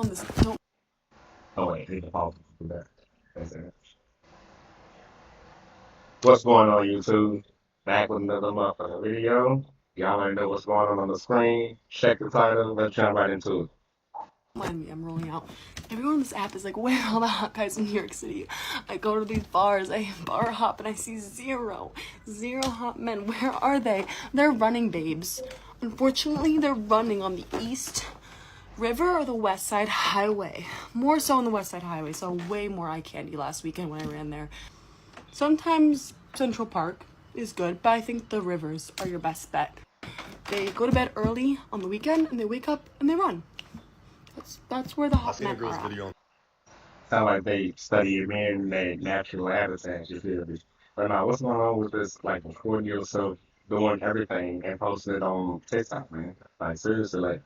on this. No. Oh wait, hit the pause for that. That's it. What's going on YouTube? Back with another motherfucking video. Y'all already know what's going on the screen. Check the title. Let's jump right into it. Mind me, I'm rolling out. Everyone on this app is like, where are all the hot guys in New York City? I go to these bars, I bar hop, and I see zero hot men. Where are they? They're running, babes. Unfortunately, they're running on the East River or the West Side Highway. More so on the West Side Highway. Saw way more eye candy last weekend when I ran there. Sometimes Central Park is good, but I think the rivers are your best bet. They go to bed early on the weekend and they wake up and they run. That's where the I hot seen a men girl's are at. video on Sound like they study men in their natural habitat, you feel me? But now, what's going on with this, like, recording yourself doing everything and posting it on TikTok, man? Like, seriously, like,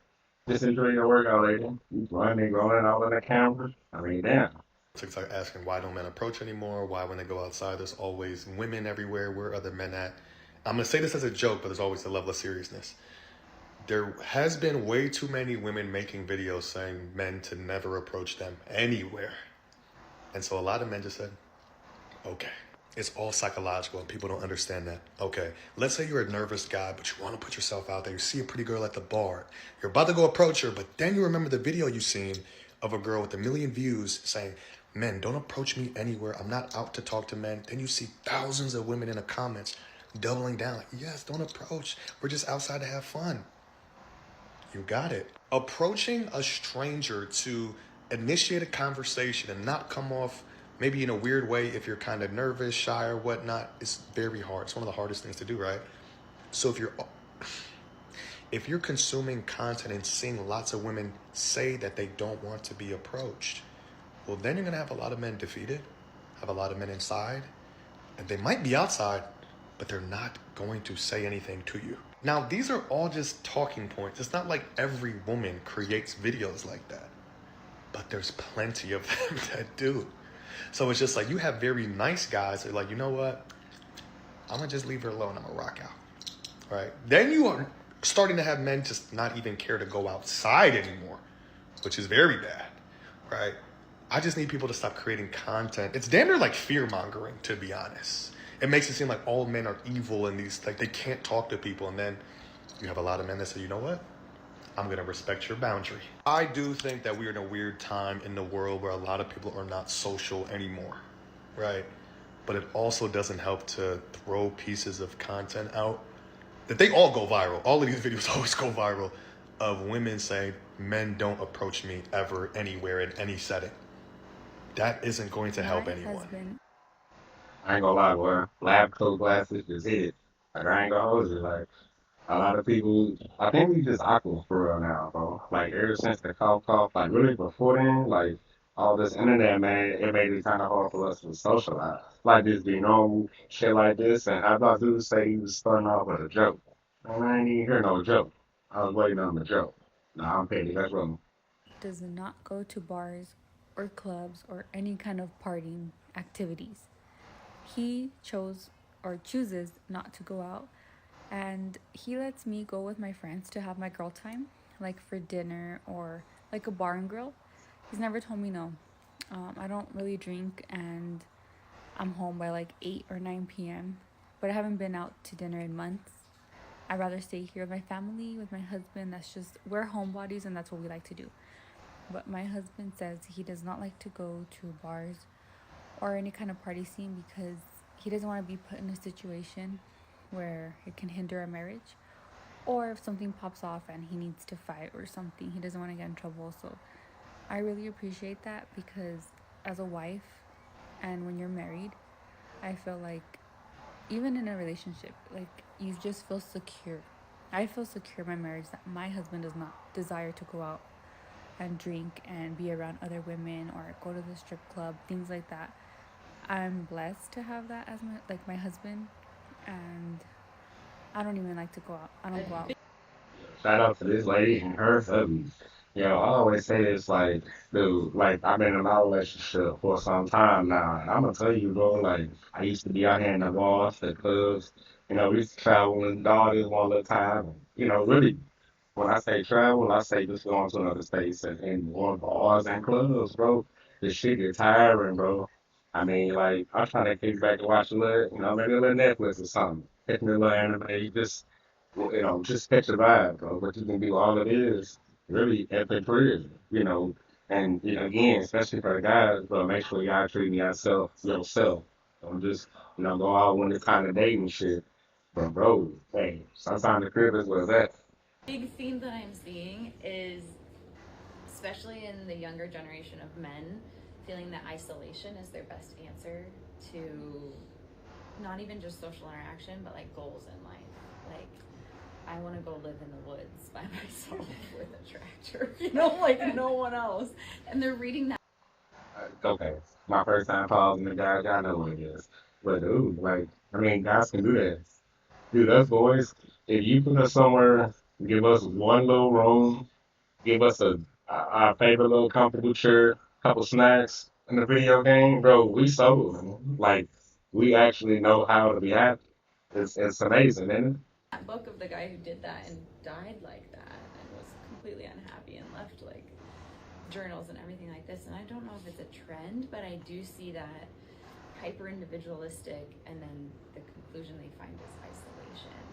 just enjoy your workout, lady. You running, going all in the camera. I mean, damn. TikTok asking why don't men approach anymore? Why when they go outside there's always women everywhere? Where are the men at? I'm gonna say this as a joke, but there's always a level of seriousness. There has been way too many women making videos saying men to never approach them anywhere. And so a lot of men just said, okay. It's all psychological and people don't understand that. Okay, let's say you're a nervous guy, but you want to put yourself out there. You see a pretty girl at the bar. You're about to go approach her, but then you remember the video you seen of a girl with 1 million views saying, men, don't approach me anywhere. I'm not out to talk to men. Then you see thousands of women in the comments doubling down. Like, yes, don't approach. We're just outside to have fun. You got it. Approaching a stranger to initiate a conversation and not come off maybe in a weird way if you're kind of nervous, shy, or whatnot, is very hard. It's one of the hardest things to do, right? So if you're consuming content and seeing lots of women say that they don't want to be approached, well, then you're gonna have a lot of men defeated, have a lot of men inside, and they might be outside, but they're not going to say anything to you. Now, these are all just talking points. It's not like every woman creates videos like that, but there's plenty of them that do. So it's just like you have very nice guys that are like, you know what? I'm gonna just leave her alone. I'm gonna rock out, right? Then you are starting to have men just not even care to go outside anymore, which is very bad, right? I just need people to stop creating content. It's damn near like fear mongering, to be honest. It makes it seem like all men are evil and these like they can't talk to people, and then you have a lot of men that say, you know what? I'm gonna respect your boundary. I do think that we're in a weird time in the world where a lot of people are not social anymore, right? But it also doesn't help to throw pieces of content out that they all go viral. All of these videos always go viral of women saying, men don't approach me ever, anywhere, in any setting. That isn't going to help My anyone. husband. I ain't gonna lie, boy. Lab coat glasses just hit it. Like, I ain't gonna hold you. Like, a lot of people, I think we just aqua for real now, bro. Like, ever since the cough, like, really before then, like, all this internet, man, it made it kind of hard for us to socialize. Like, just be normal, shit like this. And I thought dude say he was starting off with a joke. And I ain't even hear no joke. I was waiting on the joke. Nah, I'm petty. That's wrong. Does not go to bars or clubs or any kind of partying activities. He chose or chooses not to go out, and he lets me go with my friends to have my girl time, like for dinner or like a bar and grill. He's never told me no. I don't really drink, and I'm home by like 8 or 9 p.m., but I haven't been out to dinner in months. I'd rather stay here with my family, with my husband. That's just, we're homebodies, and that's what we like to do. But my husband says he does not like to go to bars or any kind of party scene because he doesn't want to be put in a situation where it can hinder a marriage. Or if something pops off and he needs to fight or something, he doesn't want to get in trouble. So I really appreciate that because as a wife and when you're married, I feel like even in a relationship, like you just feel secure. I feel secure in my marriage that my husband does not desire to go out and drink and be around other women or go to the strip club, things like that. I'm blessed to have that as my husband, and I don't even like to go out. I don't go out. Shout out to this lady and her hubby. Yo, I always say this, like, dude, like, I've been in my relationship for some time now, and I'm gonna tell you, bro, like, I used to be out here in the bars, the clubs, we used to travel with daughters one at a time, really When I say travel, I say just going to another states and going bars and clubs, bro. This shit is tiring, bro. I mean, like, I'm trying to kick back and watch a little, maybe a little Netflix or something. Catch me a little anime, just, just catch the vibe, bro. But you can do all it is really at the crib, And, again, especially for the guys, bro, make sure y'all treating yourself. Don't just, go out when it's kind of dating shit. But, bro, hey, sometimes the crib is where it's at. Big theme that I'm seeing is, especially in the younger generation of men, feeling that isolation is their best answer to not even just social interaction, but like goals in life. Like, I want to go live in the woods by myself with a tractor, like no one else. And they're reading that. Okay, my first time pausing the guys, y'all know what it is. But dude, like, I mean, guys can do that. Dude, us boys, if you put us somewhere, give us one little room, give us our favorite little comfortable chair, couple snacks, and a video game, bro, we sold. Man. Like, we actually know how to be happy. It's amazing, isn't it? That book of the guy who did that and died like that and was completely unhappy and left like journals and everything like this. And I don't know if it's a trend, but I do see that hyper individualistic, and then the conclusion they find is isolation,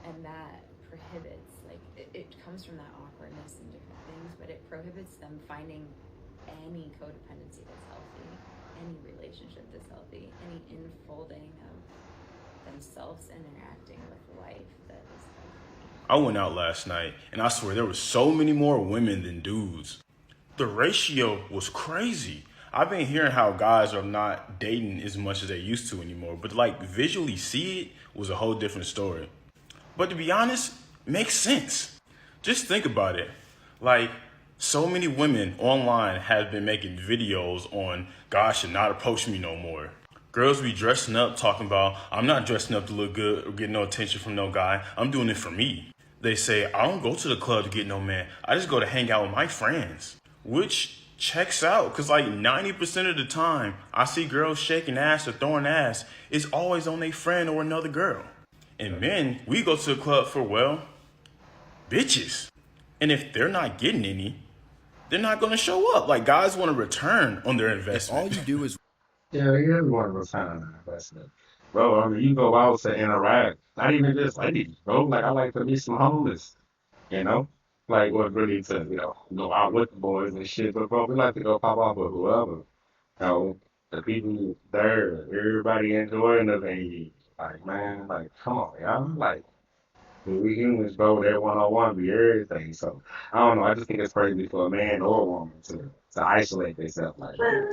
and that prohibits, like, it comes from that awkwardness and different things, but it prohibits them finding any codependency that's healthy, any relationship that's healthy, any infolding of themselves interacting with life that is healthy. I went out last night and I swear there were so many more women than dudes. The ratio was crazy. I've been hearing how guys are not dating as much as they used to anymore, but to like visually see it was a whole different story. But to be honest, it makes sense. Just think about it. Like, so many women online have been making videos on guys should not approach me no more. Girls be dressing up talking about, I'm not dressing up to look good or get no attention from no guy. I'm doing it for me. They say, I don't go to the club to get no man. I just go to hang out with my friends. Which checks out, because like 90% of the time I see girls shaking ass or throwing ass, it's always on their friend or another girl. And men, we go to the club for, well, bitches. And if they're not getting any, they're not going to show up. Like, guys want to return on their investment. All you do is Yeah, everyone was kind of investment. Bro, I mean, you go out to interact, not even just ladies, bro. Like, I like to meet some homeless, you know? Like, what really to, go out with the boys and shit. But, bro, we like to go pop off with whoever. The people there, everybody enjoying the venue. Like, man, like, come on, y'all. Like, we humans, bro, that 101 be everything. So, I don't know. I just think it's crazy for a man or a woman to isolate themselves like that.